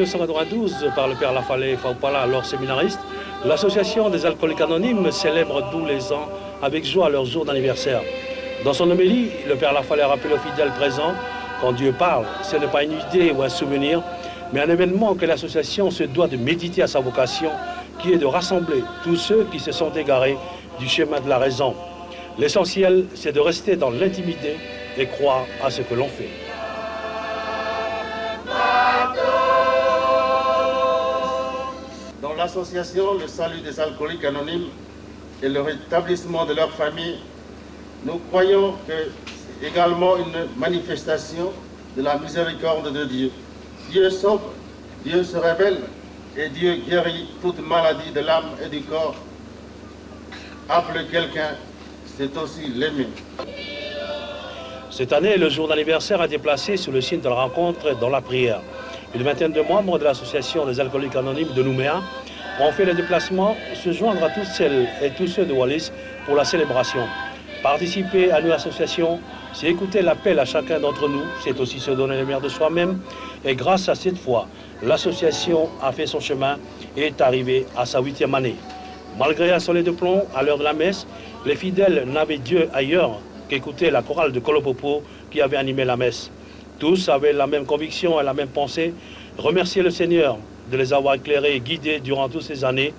1992 par le père Lafalé Faupala, alors séminariste, l'association des alcooliques anonymes célèbre tous les ans avec joie leur jour d'anniversaire. Dans son homélie, le père Lafalé rappelle aux fidèles présents, quand Dieu parle, ce n'est pas une idée ou un souvenir, mais un événement que l'association se doit de méditer à sa vocation, qui est de rassembler tous ceux qui se sont égarés du chemin de la raison. L'essentiel, c'est de rester dans l'intimité et croire à ce que l'on fait. Dans l'association Le Salut des alcooliques anonymes et le rétablissement de leur famille, nous croyons que c'est également une manifestation de la miséricorde de Dieu. Dieu sauve, Dieu se révèle et Dieu guérit toute maladie de l'âme et du corps. Appeler quelqu'un, c'est aussi l'aimer. Cette année, le jour d'anniversaire a été placé sous le signe de la rencontre dans la prière. Une vingtaine de membres de l'association des alcooliques anonymes de Nouméa ont fait le déplacement, se joindre à toutes celles et tous ceux de Wallis pour la célébration. Participer à notre association, c'est écouter l'appel à chacun d'entre nous, c'est aussi se donner le meilleur de soi-même. Et grâce à cette foi, l'association a fait son chemin et est arrivée à sa 8e année. Malgré un soleil de plomb, à l'heure de la messe, les fidèles n'avaient Dieu ailleurs qu'écouter la chorale de Kolopopo qui avait animé la messe. Tous avaient la même conviction et la même pensée, remercier le Seigneur de les avoir éclairés et guidés durant toutes ces années.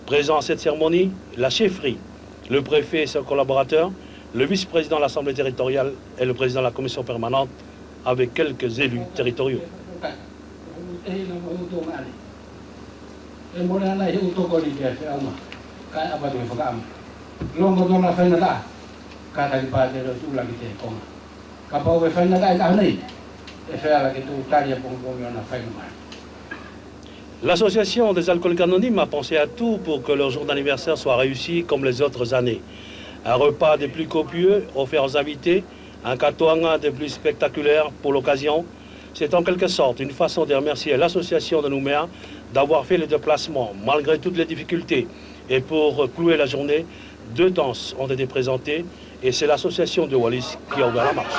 Présent à cette cérémonie, la chefferie, le préfet et ses collaborateurs, le vice-président de l'Assemblée territoriale et le président de la commission permanente, avec quelques élus territoriaux. L'association des alcooliques anonymes a pensé à tout pour que leur jour d'anniversaire soit réussi comme les autres années. Un repas des plus copieux offert aux invités, un katoanga des plus spectaculaires pour l'occasion. C'est en quelque sorte une façon de remercier l'association de Nouméa d'avoir fait le déplacement malgré toutes les difficultés. Et pour clouer la journée, 2 danses ont été présentées et c'est l'association de Wallis qui a ouvert la marche.